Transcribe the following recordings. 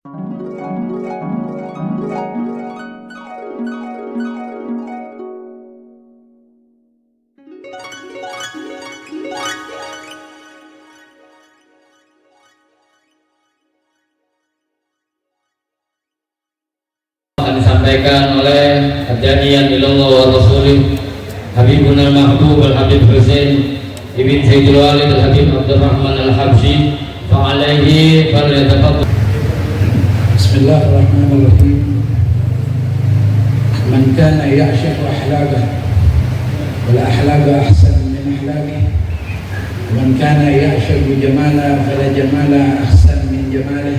akan disampaikan oleh Ad-Daniyan ilallah wa Rasulih Habibun al-Mahbub al-Habib Husain Ibn Sayyidul Walid al-Habib Abdurrahman al-Habsyi fa'alaihi falyatafaddal. Bismillahirrahmanirrahim. Man kana ya'shiqu ahlaqah wal ahlaqu ahsan min ahlaqih, man kana ya'shiqu jamala fala jamala ahsan min jamalih,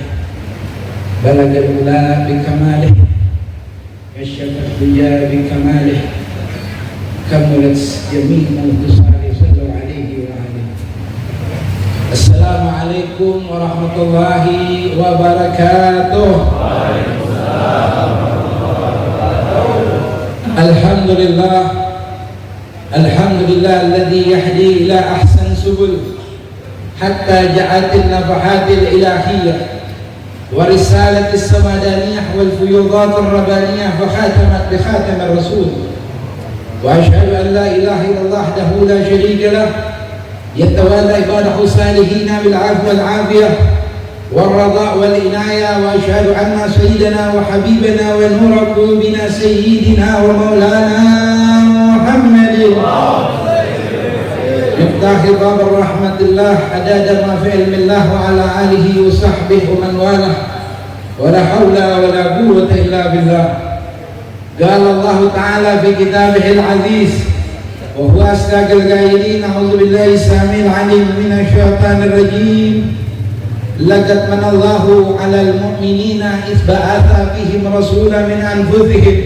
balagal ula bi kamalih, kashafat dunya bi kamalih, kamulat jami'ul tusari sallu alaihi wa alihi. Assalamualaikum warahmatullahi wabarakatuh. Alhamdulillah, alhamdulillah alladhi yahdi ila ahsan subul hatta ja'atil nafahatil ilahiyyah wa risalatis samadaniyah wal fuyudatir rabbaniyah fa khatamat bi khatamir rasul. Wa ashhadu an la ilaha illallah wahdahu la syarika lah yatawalla ibadahu salihina bil afwi wal afiyah والرضاء والعناية. وأشهد أن سيدنا وحبيبنا ونور قلوبنا سيدنا ومولانا محمد مفتاح باب الرحمة الله عدد ما في علم الله وعلى آله وصحبه ومن والاه ولا حول ولا قوة إلا بالله. قال الله تعالى في كتابه العزيز وهو أصدق القائلين أعوذ بالله السميع العليم من الشيطان الرجيم. لقد من الله على المؤمنين إذ بعث فيهم رسولا من أنفسهم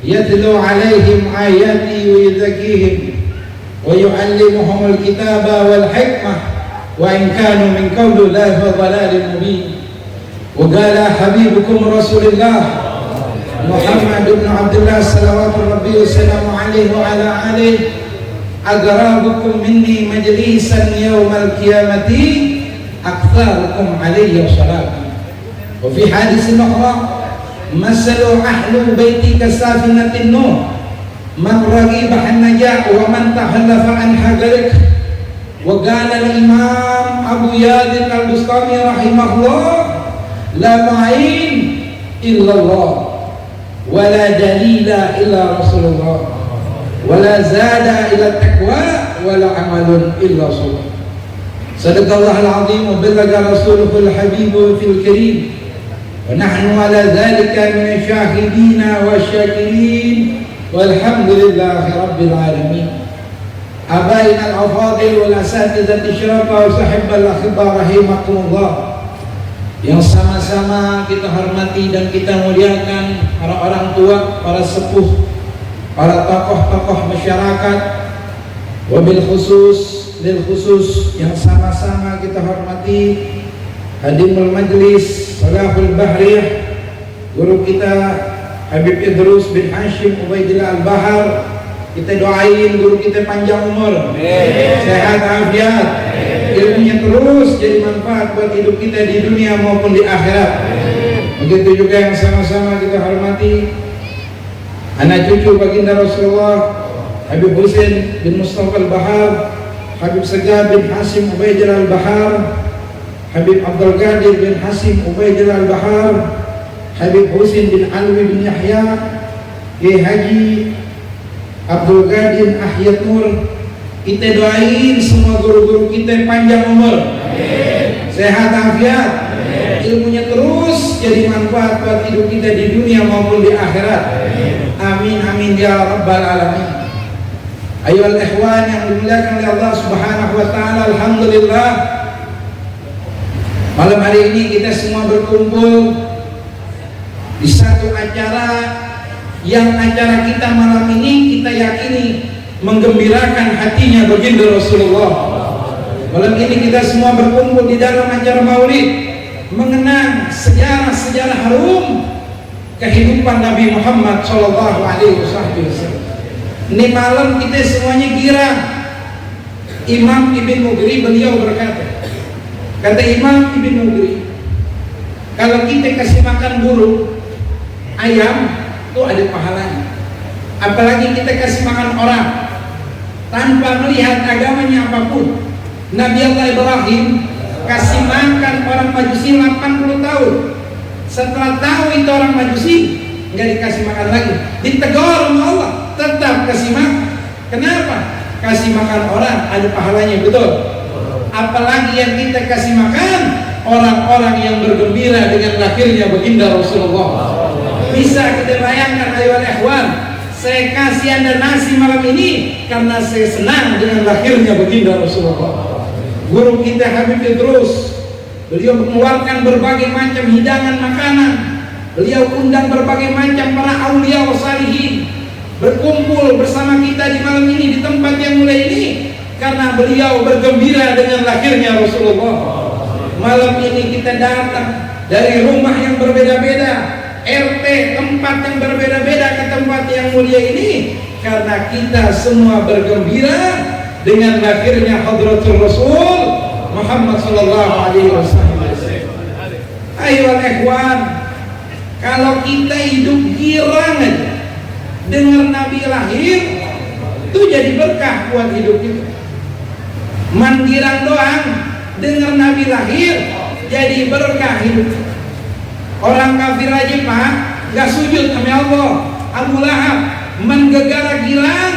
يتلو عليهم آياته ويزكيهم ويعلمهم الكتاب والحكمة وإن كانوا من قبل لفي ضلال مبين. وقال حبيبكم رسول الله محمد بن عبد الله صلوات ربي وسلامه عليه وعلى آله أقربكم مني مجلسا يوم القيامة أكثركم علي الصلاة. وفي حديث أخرى مثل أهل بيتي كسافينة النوح من رغب عن النجاة ومن تخلف عنها غرق. وقال الإمام أبو يزيد البسطامي رحمه الله لا معين إلا الله ولا دليل إلا رسول الله ولا زاد إلى التقوى ولا عمل إلا صلاة. صدق الله العظيم وبلغ رسوله الحبيب في الكريم ونحن على ذلك من الشاهدين والشاكرين والحمد لله رب العالمين. أبائنا الأفاضل والأساتذة الشرفاء وصحب الأخبار رحمكم الله. Yang sama-sama kita hormati dan kita muliakan para orang tua, para sepuh, para tokoh-tokoh masyarakat, wabil khusus lil khusus yang sama-sama kita hormati hadimul majlis Salahul Bahriyah, guru kita Habib Idrus bin Hashim Ubaidillah Al-Bahar. Kita doain guru kita panjang umur, sehat afiat, ilmunya terus jadi manfaat buat hidup kita di dunia maupun di akhirat. Begitu juga yang sama-sama kita hormati anak cucu baginda Rasulullah Habib Husain bin Mustafa Al-Bahar, Habib Sagaf bin Hasim Ubaidillah Al-Bahar, Habib Abdul Qadir bin Hasim Ubaidillah Al-Bahar, Habib Husain bin Alwi bin Yahya, Kiai Haji Abdul Qadir Ahyat Nur. Kita doain semua guru-guru kita panjang umur, sehat afiat, ilmunya terus jadi manfaat buat hidup kita di dunia maupun di akhirat. Amin amin ya rabbal alamin. Ayohal ikhwan yang dimuliakan oleh Allah Subhanahu wa taala, alhamdulillah malam hari ini kita semua berkumpul di satu acara yang acara kita malam ini kita yakini menggembirakan hatinya baginda Rasulullah. Malam ini kita semua berkumpul di dalam acara Maulid mengenang sejarah-sejarah harum kehidupan Nabi Muhammad sallallahu alaihi wasallam. Ini malam kita semuanya girang. Imam Ibn Mughri beliau berkata, kata Imam Ibn Mughri, Kalau kita kasih makan burung, ayam, itu ada pahalanya. Apalagi kita kasih makan orang tanpa melihat agamanya apapun. Nabi Allah Ibrahim kasih makan orang Majusi 80 tahun. Setelah tahu itu orang Majusi, nggak dikasih makan lagi, ditegur sama Allah, tetap kasih makan. Kenapa? Kasih makan orang ada pahalanya, betul. Apalagi yang kita kasih makan orang-orang yang bergembira dengan lahirnya baginda Rasulullah. Bisa kita bayangkan, ayo ikhwan, saya kasih Anda nasi malam ini karena saya senang dengan lahirnya baginda Rasulullah. Guru kita Habib Idrus, beliau mengeluarkan berbagai macam hidangan makanan. Beliau undang berbagai macam para aulia wa salihin berkumpul bersama kita di malam ini di tempat yang mulia ini karena beliau bergembira dengan lahirnya Rasulullah. Malam ini kita datang dari rumah yang berbeda-beda, RT, tempat yang berbeda-beda ke tempat yang mulia ini karena kita semua bergembira dengan lahirnya Hadratul Rasul Muhammad sallallahu alaihi wasallam. Ayo ikhwan, kalau kita hidup girang aja dengar Nabi lahir, itu jadi berkah buat hidup kita. Man girang doang dengar Nabi lahir, jadi berkah hidup. Orang kafir aja Pak gak sujud sama Allah. Abu Lahab menggegara girang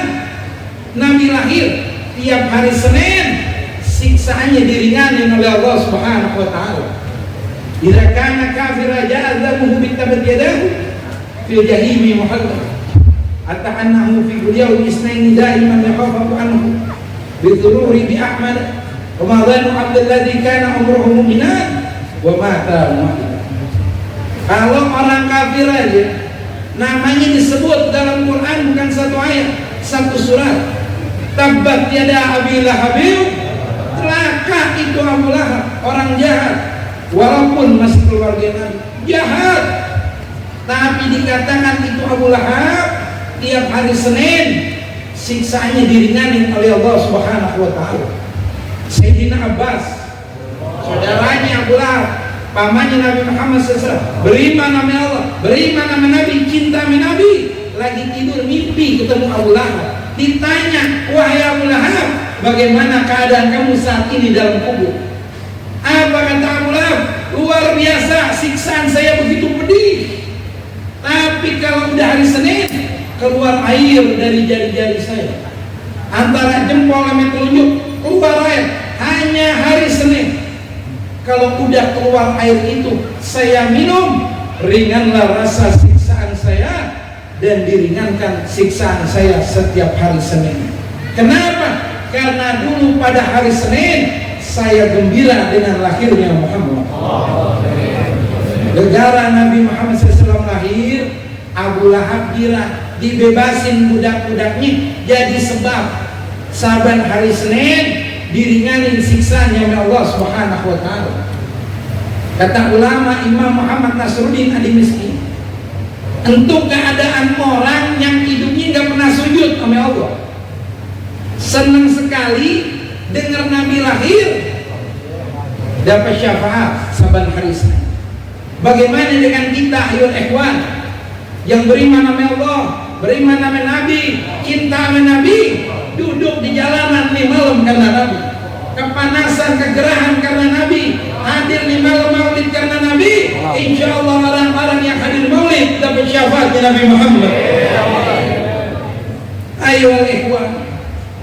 Nabi lahir, tiap hari Senin siksaannya diringanin oleh Allah Subhanahu wa taala. Idza kana kafir ja'azamuhu bitabat yadahu fil jahimi muhallal. Hatta annahu fi yawmi isnaini daiman yakhafu anhu bi dhururi bi ahmad wa ma dhanu abdul ladzi kana umruhu mu'minan wa mata mu'minan. Kalau orang kafir aja namanya disebut dalam Quran bukan satu ayat, satu surat. Tabbat yada Abi Lahabin, celaka itu Abu Lahab, orang jahat. Walaupun masih keluarga Nabi, jahat, tapi dikatakan itu Abu Lahab tiap hari Senin siksaannya diringanin oleh Allah Subhanahu wa taala. Sayyidina Abbas, saudaranya Abu Lahab, pamannya Nabi Muhammad SAW, beriman nama Allah, beriman nama Nabi, cinta sama Nabi, lagi tidur mimpi ketemu Abu Lahab. Ditanya, wahai Abu Lahab, bagaimana keadaan kamu saat ini dalam kubur? Apa kata Abu Lahab? Luar biasa, siksaan saya begitu pedih. Tapi kalau udah hari Senin, keluar air dari jari-jari saya. Antara jempol sama telunjuk keluar air. Hanya hari Senin. Kalau udah keluar air itu, saya minum, ringanlah rasa siksaan saya dan diringankan siksaan saya setiap hari Senin. Kenapa? Karena dulu pada hari Senin saya gembira dengan lahirnya Muhammad. Negara Nabi Muhammad SAW lahir, Abu Lahab gila, dibebasin budak-budaknya, jadi sebab saban hari Senin diringanin siksanya oleh Allah Subhanahu wa taala. Kata ulama Imam Muhammad Nasruddin Ad-Dimashqi, untuk keadaan orang yang hidupnya nggak pernah sujud sama Allah, senang sekali dengar Nabi lahir, dapat syafaat saban hari Senin. Bagaimana dengan kita ayo ikhwan yang beriman nama Allah, beriman nama Nabi, cinta sama Nabi, duduk di jalanan nih malam karena Nabi, kepanasan kegerahan karena Nabi, hadir di malam maulid karena Nabi, insya Allah orang-orang yang hadir maulid dapat syafaat Nabi Muhammad. Ayo ikhwan,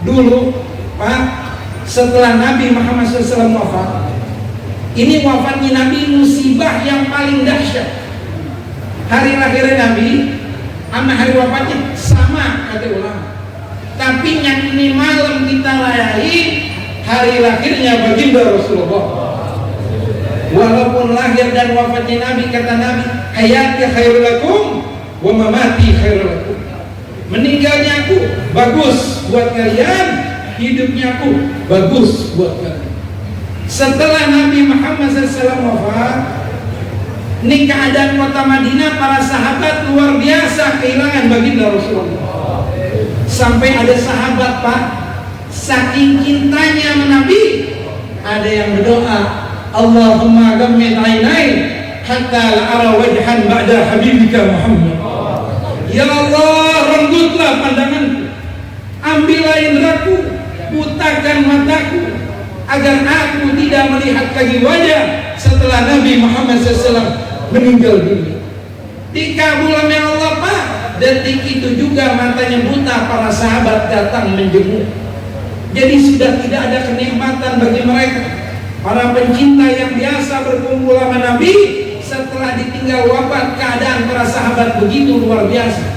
dulu Pak, setelah Nabi Muhammad SAW wafat, ini wafatnya Nabi musibah yang paling dahsyat. Hari lahirnya Nabi sama hari wafatnya sama kata ulama. Tapi yang ini malam kita rayain hari lahirnya baginda Rasulullah. Walaupun lahir dan wafatnya Nabi, kata Nabi, hayati khairul lakum wa mamati khairul lakum. Meninggalnya aku bagus buat kalian, hidupnya aku bagus buat kalian. Setelah Nabi Muhammad SAW wafat, ini keadaan kota Madinah, para sahabat luar biasa kehilangan baginda Rasulullah. Sampai ada sahabat Pak, saking cintanya sama Nabi, ada yang berdoa, Allahumma gammid ainai hatta la ara wajhan ba'da habibika Muhammad. Ya Allah, renggutlah pandanganku, ambillah indraku, butakan mataku, agar aku tidak melihat lagi wajah setelah Nabi Muhammad SAW meninggal dunia. Dikabulkan ya Allah Pak. Detik itu juga matanya buta, para sahabat datang menjenguk. Jadi sudah tidak ada kenikmatan bagi mereka, para pencinta yang biasa berkumpul sama Nabi. Setelah ditinggal wafat, keadaan para sahabat begitu luar biasa,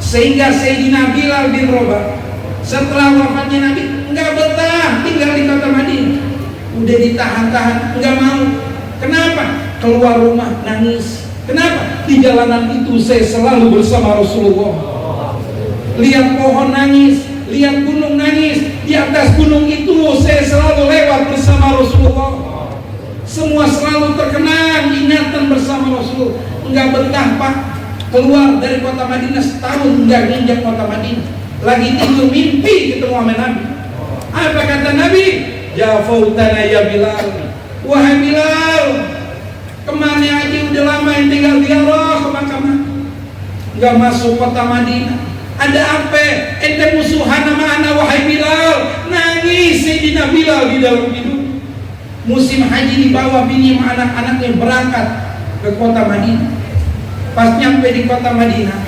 sehingga Sayyidina Bilal bin Rabah setelah wafatnya Nabi enggak betah tinggal di kota Madinah. Udah ditahan-tahan, enggak mau. Kenapa? Keluar rumah nangis. Kenapa? Di jalanan itu saya selalu bersama Rasulullah. Lihat pohon nangis, lihat gunung nangis. Di atas gunung itu saya selalu lewat bersama Rasulullah. Semua selalu terkenang ingatan bersama Rasul. Enggak betah Pak. Keluar dari kota Madinah setahun enggak nginjak kota Madinah. Lagi tidur mimpi ketemu sama Nabi. Apa kata Nabi? Ya fautana ya Bilal. Wahai Bilal, kemana aja udah lama yang tinggal di Allah ke Makkah, nggak masuk kota Madinah. Ada apa? Ente musuhan sama anak wahai Bilal. Nangis Sayyidina Bilal di dalam tidur. Musim haji dibawa bini sama anak-anaknya berangkat ke kota Madinah. Pas nyampe di kota Madinah,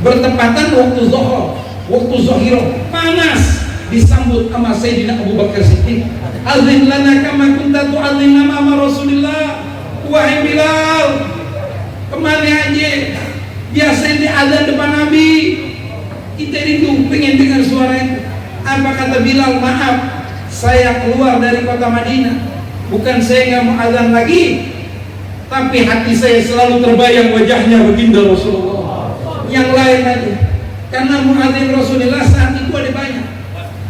bertepatan waktu zuhur, waktu zuhiro, panas. Disambut sama Sayyidina Abu Bakar Siddiq. Azin lana kama kunta tu'azin nama Rasulullah. Wahai Bilal, kemana aja? Biasa ini azan depan Nabi. Kita rindu pengen dengar suara itu. Apa kata Bilal? Maaf, saya keluar dari kota Madinah. Bukan saya nggak mau azan lagi, tapi hati saya selalu terbayang wajahnya baginda Rasulullah. Yang lain aja, karena muadzin Rasulullah saat itu ada banyak.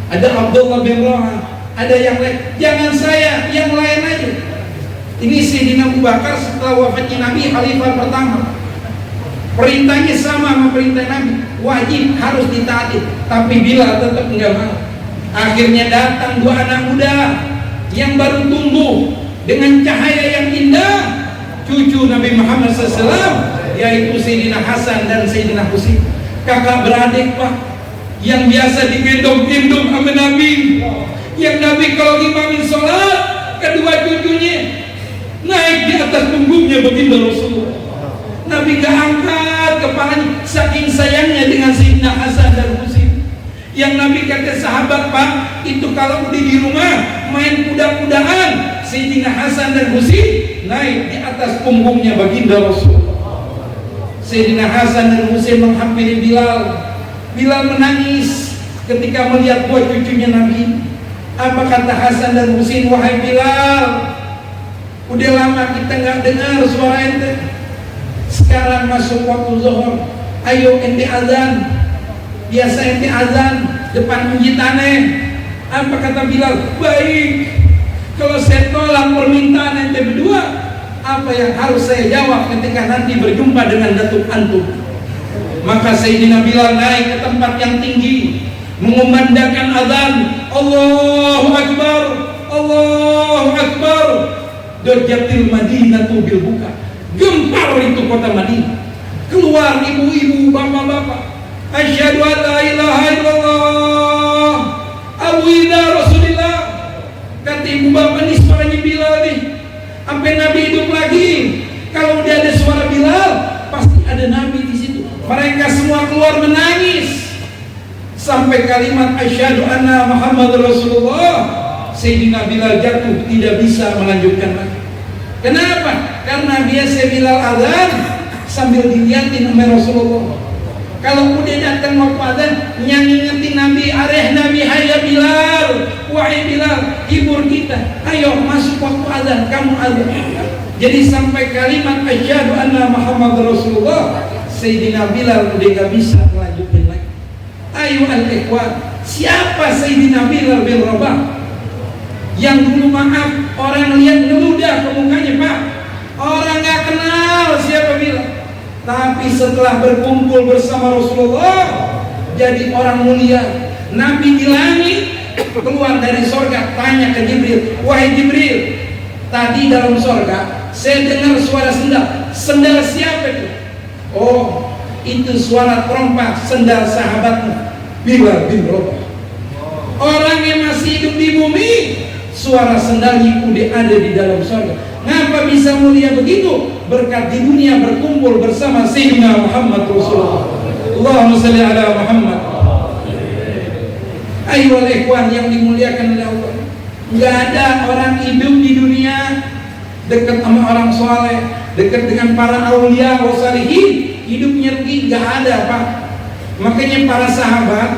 Ada Abdullah bin Rawaha, ada yang lain. Jangan saya, yang lain aja. Ini Sayyidina Abu Bakar setelah wafatnya Nabi, khalifah pertama. Perintahnya sama perintah Nabi, wajib harus ditaati. Tapi Bilal tetap enggak mau. Akhirnya datang dua anak muda yang baru tumbuh dengan cahaya yang indah, cucu Nabi Muhammad SAW, yaitu Sayyidina Hasan dan Sayyidina Husain. Kakak beradik Pak, yang biasa digendong-gendong sama Nabi. Yang Nabi kalau imamin sholat, kedua cucunya naik di atas punggungnya baginda Rasulullah. Nabi gak angkat kepalanya, saking sayangnya dengan Sayyidina Hasan dan Husain. Yang Nabi kata sahabat Pak, itu kalau udah di rumah main kuda-kudaan, Sayyidina Hasan dan Husain naik di atas punggungnya baginda Rasulullah. Sayyidina Hasan dan Husain menghampiri Bilal. Bilal menangis ketika melihat dua cucunya Nabi. Apa kata Hasan dan Husain? Wahai Bilal, udah lama kita nggak dengar suara ente. Sekarang masuk waktu zuhur, ayo ente azan. Biasa ente azan depan masjid aneh. Apa kata Bilal? Baik, kalau saya tolak permintaan ente berdua, apa yang harus saya jawab ketika nanti berjumpa dengan datuk antum? Maka Sayyidina Bilal naik ke tempat yang tinggi, mengumandangkan azan, Allahu Akbar, Allahu Akbar. Darjatil Madinatu bil buka. Gempar itu kota Madinah. Keluar ibu-ibu, bapak-bapak. Asyhadu an la ilaha illallah. Abu Ida Rasulullah. Kata ibu bapak, ini suaranya Bilal nih. Sampai Nabi hidup lagi. Kalau udah ada suara Bilal, pasti ada Nabi di situ. Mereka semua keluar menangis sampai kalimat asyhadu anna Muhammad Rasulullah. Sayyidina Bilal jatuh, tidak bisa melanjutkan lagi. Kenapa? Karena biasa Bilal azan sambil dilihatin sama Rasulullah. Kalau udah datang waktu azan, nyanyi-nyanyi Nabi, areh Nabi, hayya Bilal, wahai Bilal, hibur kita. Ayo masuk waktu azan, kamu azan. Jadi sampai kalimat asyhadu anna Muhammad Rasulullah, Sayyidina Bilal udah gak bisa melanjutkan lagi. Ayo al-ikhwan, siapa Sayyidina Bilal bin Rabah? Yang dulu maaf, orang lihat ngeludah ke mukanya Pak. Orang gak kenal siapa Bilal. Tapi setelah berkumpul bersama Rasulullah, jadi orang mulia. Nabi di langit keluar dari sorga, tanya ke Jibril, wahai Jibril, tadi dalam sorga saya dengar suara sendal. Sendal siapa itu? Oh, itu suara trompa sendal sahabatmu Bilal bin Rabah. Orang yang masih hidup di bumi, suara sendalnya udah ada di dalam surga. Ngapa bisa mulia begitu? Berkat di dunia berkumpul bersama Sayyidina Muhammad Rasulullah. Allahumma salli ala Muhammad. Ayo ikhwan yang dimuliakan oleh Allah. Enggak ada orang hidup di dunia dekat sama orang soleh, dekat dengan para aulia wa salihin, hidupnya rugi, enggak ada, Pak. Makanya para sahabat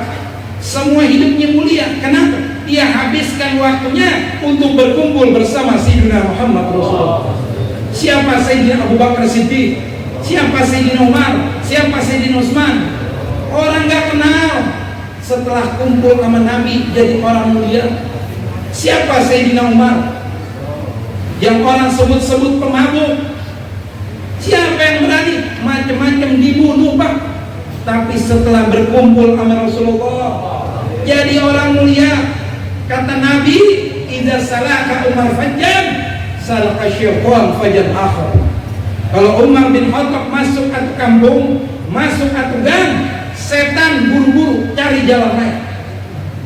semua hidupnya mulia. Kenapa? Dia habiskan waktunya untuk berkumpul bersama Sayyidina Muhammad Rasulullah. Siapa Sayyidina Abu Bakar Siddiq? Siapa Sayyidina Umar? Siapa Sayyidina Utsman? Orang nggak kenal. Setelah kumpul sama Nabi jadi orang mulia. Siapa Sayyidina Umar? Yang orang sebut-sebut pemabuk. Siapa yang berani? Macam-macam dibunuh, Pak. Tapi setelah berkumpul sama Rasulullah jadi orang mulia. Kata Nabi, idza salaka Umar fajjan salaka syaitan fajjan akhar. Kalau Umar bin Khattab masuk ke kampung, masuk ke gang, setan buru-buru cari jalan lain.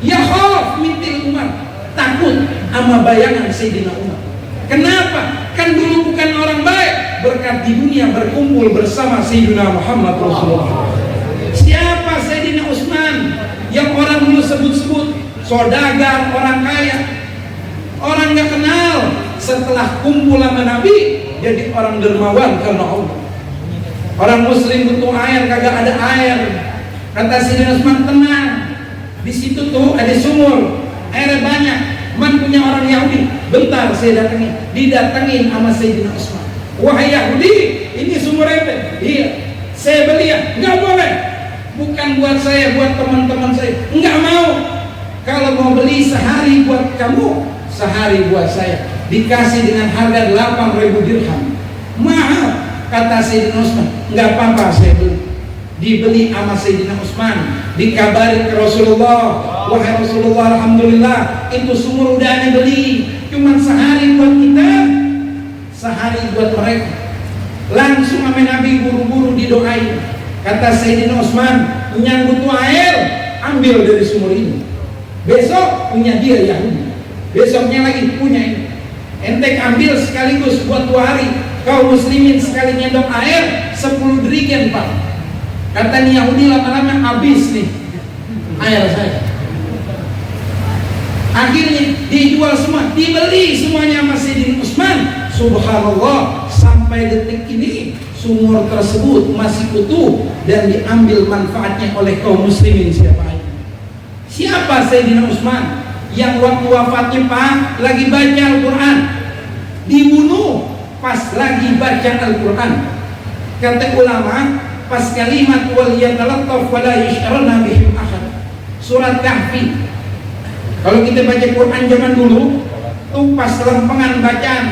Ya khauf mintil Umar, takut sama bayangan Sayyidina Umar. Kenapa? Kan dulu bukan orang baik, berkat di dunia berkumpul bersama Sayyidina Muhammad Rasulullah. Siapa Sayyidina Utsman yang orang dulu sebut-sebut saudagar, orang kaya, orang nggak kenal. Setelah kumpul sama Nabi jadi orang dermawan karena Allah. Orang muslim butuh air, kagak ada air. Kata Sayyidina Utsman, tenang, di situ tuh ada sumur, airnya banyak. Man punya orang Yahudi, bentar saya datangin. Didatangin sama Sayyidina Utsman. Wahai Yahudi, ini sumur ente. Iya, saya beli ya. Nggak boleh. Bukan buat saya, buat teman-teman saya. Nggak mau. Kalau mau beli sehari buat kamu, sehari buat saya. Dikasih dengan harga 8.000 dirham. Mahal. Kata Sayyidina Utsman, nggak apa-apa saya beli. Dibeli sama Sayyidina Utsman. Dikabarin ke Rasulullah, wahai Rasulullah, alhamdulillah itu sumur udah aneh beli. Cuman sehari buat kita, sehari buat mereka. Langsung sama Nabi buru-buru didoain. Kata Sayyidina Utsman, yang butuh air, ambil dari sumur ini. Besok punya dia Yahudi, besoknya lagi punya ini. Ente ambil sekaligus buat 2 hari. Kau muslimin sekali nyendok air 10 derigen, Pak. Kata nih Yahudi, lama-lama habis nih air saya. Akhirnya dijual semua, dibeli semuanya sama Sayyidina Utsman. Subhanallah, sampai detik ini sumur tersebut masih utuh dan diambil manfaatnya oleh kaum muslimin. Siapa Sayyidina Utsman? Yang waktu wafatnya, Pak, lagi baca Al-Quran, dibunuh pas lagi baca Al-Quran. Kata ulama, pas kalimat wal yatalattaf wa la yushrana bihim ahad, surat Kahfi. Kalau kita baca Quran zaman dulu tuh pas lempengan bacaan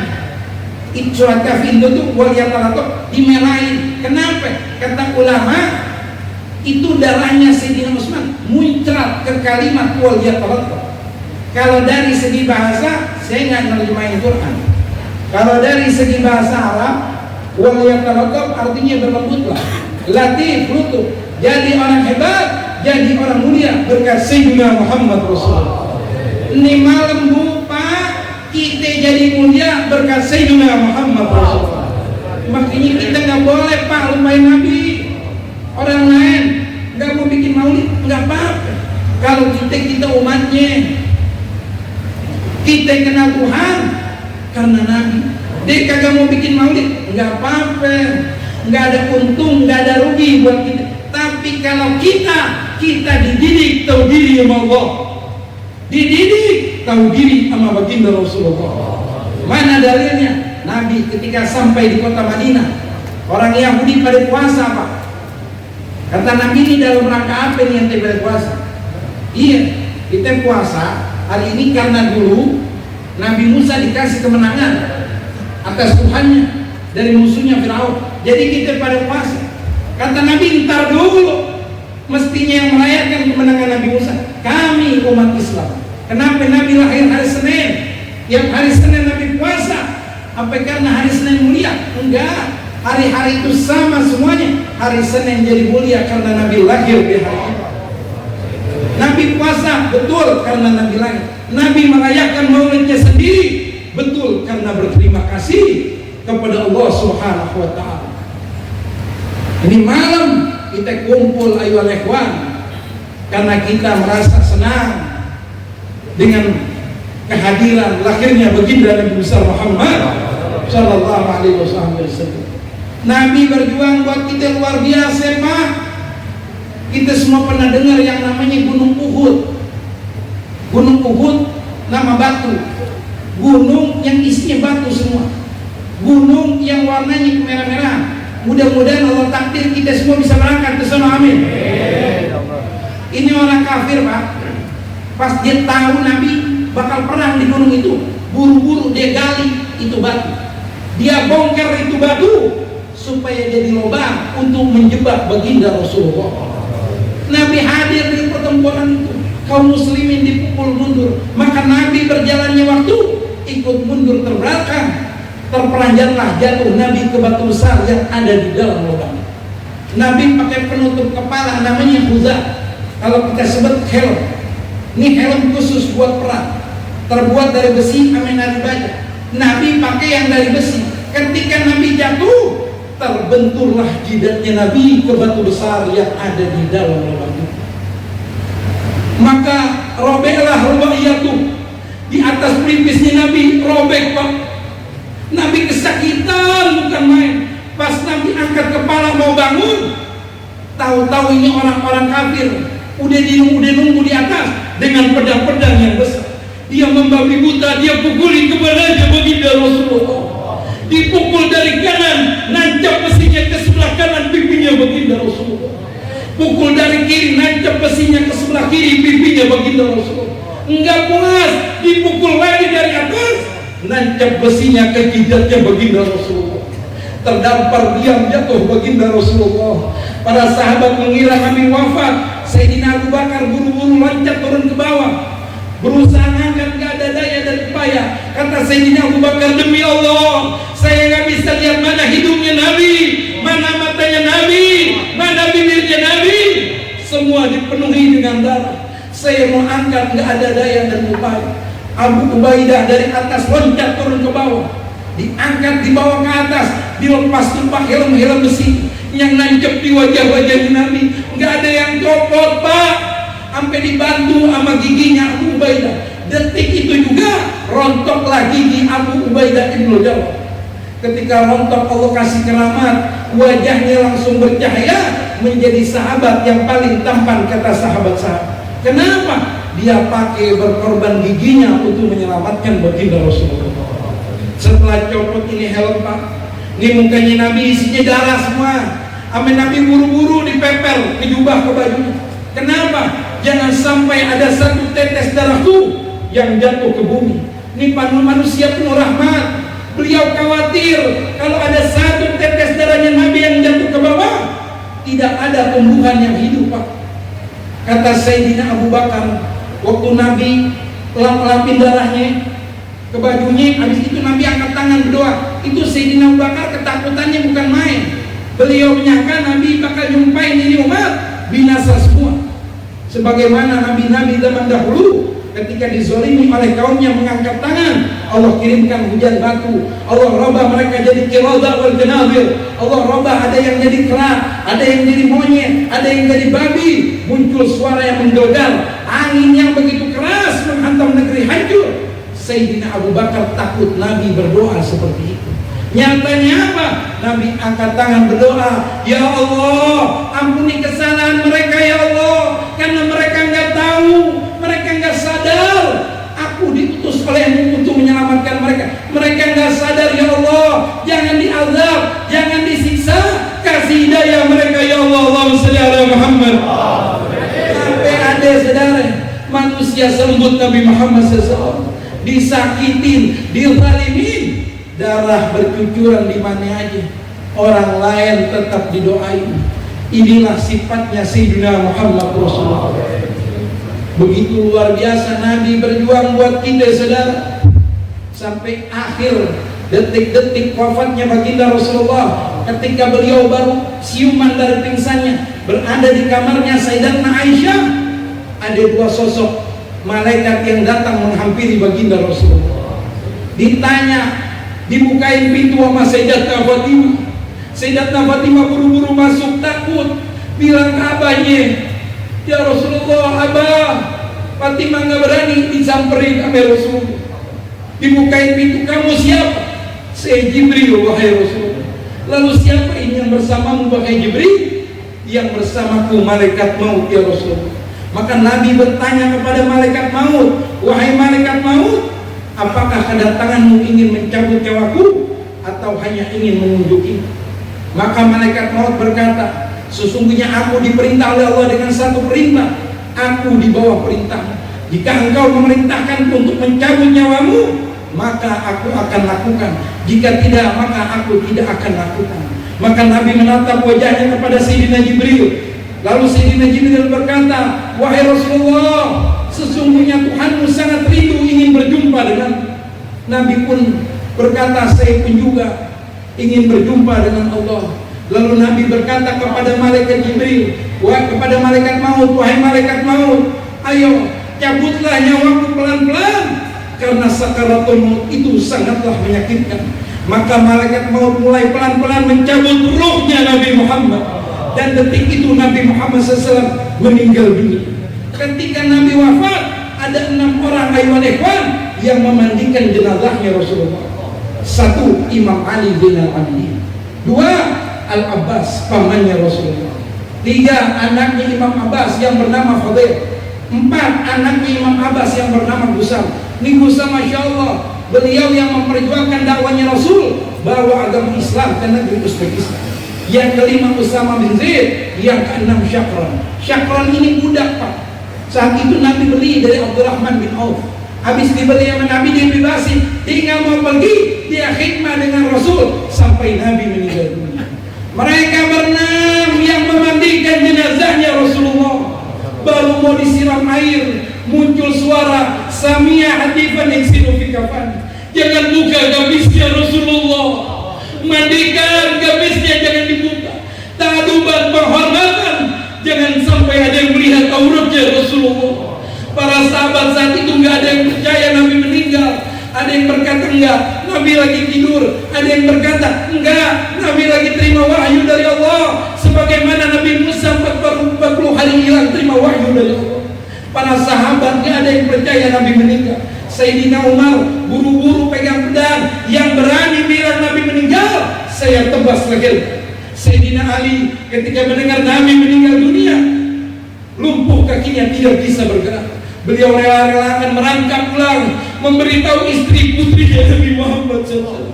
surat Kahfi itu tuh wal yatalattaf dimerahin. Kenapa? Kata ulama, itu darahnya Sayyidina Utsman muncrat ke kalimat wal yatalattaf. Kalau dari segi bahasa, saya nggak nerjemahin Quran. Kalau dari segi bahasa Arab, wal yatalattaf artinya berlembutlah, latif, lutuf. Jadi orang hebat, jadi orang mulia berkat Sayyidina Muhammad Rasulullah. Ini malam bu, Pak, kita jadi mulia berkat Sayyidina Muhammad Rasulullah. Makanya kita nggak boleh, Pak, lupain Nabi. Orang lain nggak mau bikin maulid, nggak apa-apa. Kalau kita umatnya, kita kenal Tuhan karena Nabi. Dia kagak mau bikin maulid, nggak apa-apa, nggak ada untung, nggak ada rugi buat kita. Tapi kalau kita dididik tahu diri sama Allah, dididik tahu diri sama baginda Rasulullah. Mana dalilnya? Nabi ketika sampai di kota Madinah, orang Yahudi pada puasa, Pak. Kata Nabi, ini dalam rangka apa nih yang pada puasa? Iya, kita puasa hari ini karena dulu Nabi Musa dikasih kemenangan atas Tuhannya dari musuhnya Firaun. Jadi kita pada puasa. Kata Nabi, ntar dulu, mestinya yang merayakan kemenangan Nabi Musa kami umat Islam. Kenapa Nabi lahir hari Senin? Yang hari Senin Nabi puasa. Apa karena hari Senin mulia? Enggak. Hari-hari itu sama semuanya. Hari Senin jadi mulia karena Nabi lahir di hari itu. Nabi puasa, betul, karena Nabi lahir. Nabi merayakan maulidnya sendiri, betul, karena berterima kasih kepada Allah Subhanahu wa ta'ala. Ini malam kita kumpul ayyuhal ikhwan karena kita merasa senang dengan kehadiran lahirnya baginda Nabi besar Muhammad sallallahu alaihi wasallam. Nabi berjuang buat kita luar biasa, Pak. Kita semua pernah dengar yang namanya Gunung Uhud. Gunung Uhud nama batu. Gunung yang isinya batu semua. Gunung yang warnanya kemerah-merah. Mudah-mudahan Allah takdir kita semua bisa berangkat ke sana, amin. Ini orang kafir, Pak. Pas dia tahu Nabi bakal perang di gunung itu, buru-buru dia gali itu batu. Dia bongkar itu batu supaya jadi lubang untuk menjebak baginda Rasulullah. Nabi hadir di pertempuran itu, kaum muslimin dipukul mundur, maka Nabi berjalannya waktu ikut mundur terbelakang, terperanjatlah jatuh Nabi ke batu besar yang ada di dalam lubang. Nabi pakai penutup kepala namanya khuzah, kalau kita sebut helm. Ini helm khusus buat perang, terbuat dari besi amin dari baja. Nabi pakai yang dari besi. Ketika Nabi jatuh, terbenturlah jidatnya Nabi ke batu besar yang ada di dalam lubang itu. Maka robeklah rubaiyatuh, di atas pelipisnya Nabi robek, Pak. Nabi kesakitan bukan main. Pas Nabi angkat kepala mau bangun, tahu-tahu ini orang-orang kafir udah nunggu di atas dengan pedang-pedang yang besar. Dia membabi buta, dia pukuli kepalanya baginda Rasulullah. Dipukul dari kanan, nancap besinya ke sebelah kanan pipinya baginda Rasulullah. Pukul dari kiri, nancap besinya ke sebelah kiri pipinya baginda Rasulullah. Enggak puas, dipukul lagi dari atas, nancap besinya ke jidatnya baginda Rasulullah. Terdampar diam jatuh baginda Rasulullah. Para sahabat mengira Nabi wafat. Sayyidina Abu Bakar buru-buru loncat turun ke bawah, berusaha ngangkat, gak ada daya dan upaya. Kata Sayyidina Abu Bakar, demi Allah, saya gak bisa lihat mana hidungnya Nabi, mana matanya Nabi, mana bibirnya Nabi, semua dipenuhi dengan darah. Saya mau angkat, gak ada daya dan upaya. Abu Ubaidah dari atas loncat turun ke bawah, diangkat, dibawa ke atas, dilepas tumpah helm-helm besi yang nancep di wajah-wajah Nabi. Gak ada yang copot, Pak, sampai dibantu sama giginya Abu Ubaidah. Detik itu juga rontoklah gigi Abu Ubaidah Ibnu Jarrah. Ketika rontok, Allah kasih keramat, wajahnya langsung bercahaya, menjadi sahabat yang paling tampan, kata sahabat-sahabat. Kenapa? Dia pakai berkorban giginya untuk menyelamatkan baginda Rasulullah. Setelah copot ini helm, Pak, ini mukanya Nabi isinya darah semua. Amin. Nabi buru-buru dipepel ke jubah, ke bajunya. Kenapa? Jangan sampai ada satu tetes darah tuh yang jatuh ke bumi. Ini manusia penuh rahmat. Beliau khawatir kalau ada satu tetes darahnya Nabi yang jatuh ke bawah, tidak ada tumbuhan yang hidup, Pak. Kata Sayyidina Abu Bakar, waktu Nabi lap-lapin darahnya ke bajunya, habis itu Nabi angkat tangan berdoa. Itu Sayyidina Abu Bakar ketakutannya bukan main. Beliau menyangka Nabi bakal nyumpain ini umat binasa semua. Sebagaimana nabi-nabi zaman dahulu ketika dizalimi oleh kaumnya mengangkat tangan, Allah kirimkan hujan batu, Allah robah mereka jadi qirada wal janadir. Allah robah, ada yang jadi kera, ada yang jadi monyet, ada yang jadi babi. Muncul suara yang menggelegar, angin yang begitu keras menghantam negeri hancur. Sayyidina Abu Bakar takut Nabi berdoa seperti itu. Nyatanya apa? Nabi angkat tangan berdoa, ya Allah, ampuni kesalahan mereka ya Allah, karena mereka nggak tahu, mereka nggak sadar aku diutus olehmu untuk menyelamatkan mereka. Mereka nggak sadar ya Allah, jangan diazab, jangan disiksa, kasih hidayah mereka ya Allah. Allahumma shalli ala Muhammad. Sampai ada saudara manusia selembut Nabi Muhammad SAW disakitin, dizalimin, darah bercucuran di mana aja, orang lain tetap didoain. Inilah sifatnya Sayyidina Muhammad Rasulullah. Begitu luar biasa Nabi berjuang buat kita, saudara, sampai akhir detik-detik wafatnya baginda Rasulullah, ketika beliau baru siuman dari pingsannya, berada di kamarnya Sayyidatuna Aisyah, ada dua sosok malaikat yang datang menghampiri baginda Rasulullah. Ditanya, dibukain pintu sama Sayyidatuna Fatimah. Sayyidatuna Fatimah buru-buru masuk, takut, bilang ke abahnya, ya Rasulullah, abah. Fatimah nggak berani disamperin sama Rasulullah. Dibukain pintu, kamu siapa? Saya Jibril, wahai Rasulullah. Lalu siapa ini yang bersamamu, wahai Jibril? Yang bersamaku malaikat maut, ya Rasulullah. Maka Nabi bertanya kepada malaikat maut, wahai malaikat maut, apakah kedatanganmu ingin mencabut nyawaku atau hanya ingin mengunjungi? Maka malaikat maut berkata, sesungguhnya aku diperintah oleh Allah dengan satu perintah. Aku di bawah perintah. Jika engkau memerintahkan untuk mencabut nyawamu, maka aku akan lakukan. Jika tidak, maka aku tidak akan lakukan. Maka Nabi menatap wajahnya kepada Sayyidina Jibril. Lalu Sayyidina Jibril berkata, wahai Rasulullah, sesungguhnya Tuhanmu sangat rindu ingin berjumpa dengan. Nabi pun berkata, saya pun juga ingin berjumpa dengan Allah. Lalu Nabi berkata kepada malaikat Jibril, kepada malaikat maut, wahai malaikat maut, ayo cabutlah nyawaku pelan-pelan, karena sakaratul maut itu sangatlah menyakitkan. Maka malaikat maut mulai pelan-pelan mencabut ruhnya Nabi Muhammad. Dan detik itu Nabi Muhammad SAW meninggal dunia. Ketika Nabi wafat, ada 6 orang ayuhan ikhwan yang memandikan jenazahnya Rasulullah. 1. Imam Ali bin Al-Abidin. 2. Al-Abbas, pamannya Rasulullah. 3. Anaknya Imam Abbas yang bernama Fadil. 4. Anaknya Imam Abbas yang bernama Gusam. Ini Gusam, Masya Allah, beliau yang memperjuangkan dakwanya Rasul, bawa agama Islam ke negeri Uzbekistan. Yang kelima Usama bin Zaid. Yang keenam Syakran. Syakran ini budak, Pak. Saat itu Nabi beli dari Abdurrahman bin Auf. Habis dibeli sama Nabi, dia bebasin, tinggal mau pergi, dia khidmah dengan Rasul sampai Nabi meninggal dunia. Mereka berenam yang memandikan jenazahnya Rasulullah. Baru mau disiram air, muncul suara Samia Hatifan Iksinu fi kafan. Jangan buka gamisnya Rasulullah. Mandikan gamisnya, jangan dibuka. Ta'aduban penghormatan, jangan sampai ada yang melihat auratnya Rasulullah. Para sahabat saat itu nggak ada yang percaya Nabi meninggal. Ada yang berkata enggak, Nabi lagi tidur. Ada yang berkata enggak, Nabi lagi terima wahyu dari Allah. Sebagaimana Nabi Musa 40 hari hilang terima wahyu dari Allah. Para sahabat nggak ada yang percaya Nabi meninggal. Sayyidina Umar buru-buru pegang pedang. Yang berani bilang Nabi meninggal, saya tebas leher. Sayyidina Ali ketika mendengar Nabi meninggal dunia, lumpuh kakinya, tidak bisa bergerak. Beliau rela-relakan merangkak pulang, memberitahu istri putrinya Nabi Muhammad SAW.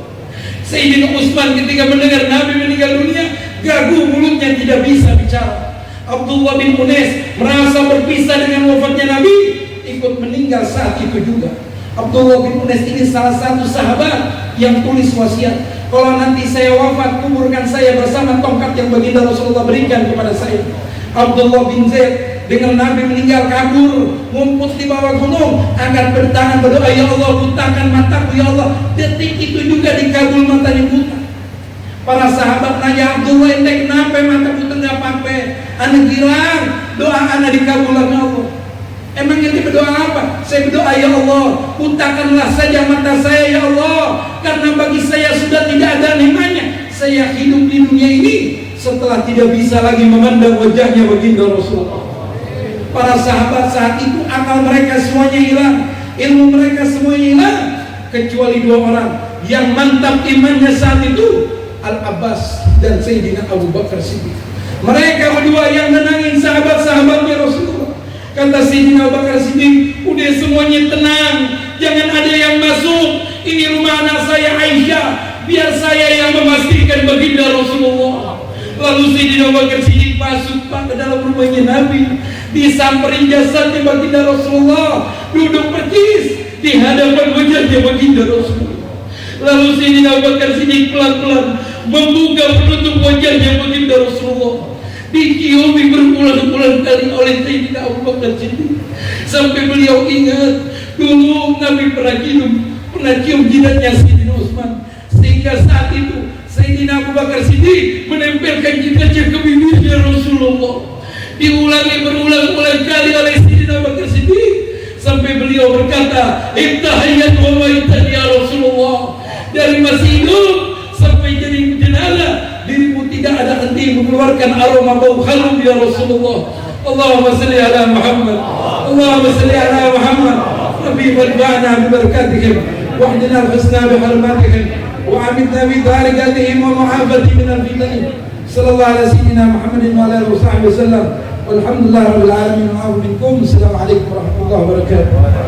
Sayyidina Utsman ketika mendengar Nabi meninggal dunia, gagu mulutnya, tidak bisa bicara. Abdullah bin Unais merasa berpisah dengan wafatnya Nabi, ikut meninggal saat itu juga. Abdullah bin Unais ini salah satu sahabat yang tulis wasiat, kalau nanti saya wafat, kuburkan saya bersama tongkat yang baginda Rasulullah berikan kepada saya. Abdullah bin Zaid dengan Nabi meninggal kabur, ngumpul di bawah gunung, akan bertangan berdoa, ya Allah butakan mataku, ya Allah. Detik itu juga dikabul matanya buta. Para sahabat nanya, Abdullah ente kenapa mata buta nggak pakai? Anak girang, doa anak dikabul oleh Allah. Emang ente berdoa apa? Saya berdoa, ya Allah butakanlah saja mata saya, ya Allah, karena bagi saya sudah tidak ada nikmatnya. Saya hidup di dunia ini setelah tidak bisa lagi memandang wajahnya baginda Rasulullah. Para sahabat saat itu akal mereka semuanya hilang, ilmu mereka semuanya hilang, kecuali 2 orang yang mantap imannya saat itu, Al-Abbas dan Sayyidina Abu Bakar Siddiq. Mereka berdua yang nenangin sahabat-sahabatnya Rasulullah. Kata Sayyidina Abu Bakar Siddiq, udah semuanya tenang, jangan ada yang masuk, ini rumah anak saya Aisyah, biar saya yang memastikan baginda Rasulullah. Lalu Sayyidina Abu Bakar Siddiq masuk ke dalam rumahnya Nabi, disamperin jasadnya baginda Rasulullah, duduk percis di hadapan wajahnya baginda Rasulullah. Lalu Sayyidina Abu Bakar Siddiq pelan-pelan membuka penutup wajahnya baginda Rasulullah, diciumi berulang-ulang kali oleh Sayyidina Abu Bakar Siddiq, sampai beliau ingat dulu Nabi pernah cium jidatnya Sayyidina Utsman. sehingga saat itu Sayyidina Abu Bakar Siddiq menempelkan jidatnya ke bibirnya Rasulullah. Diulangi berulang-ulang kali oleh Sayyidina Abu Bakar Siddiq sampai beliau berkata, "Ibtahayyat wa maitan ya Rasulullah." Dari masih hidup sampai jadi jenazah, dirimu tidak ada henti mengeluarkan aroma bau harum ya Rasulullah. Allahumma salli ala Muhammad, Allahumma salli ala Muhammad. Rabbi warfa'na bi barakatihim wahdina al-husna bi hurmatihim wa amidna bi barakatihim wa mu'afati min al-fitan. Sallallahu ala sayyidina Muhammadin wa ala alihi wa sahbihi wasallam. Walhamdulillah rabbil alamin wa minkum. Assalamualaikum warahmatullahi wabarakatuh.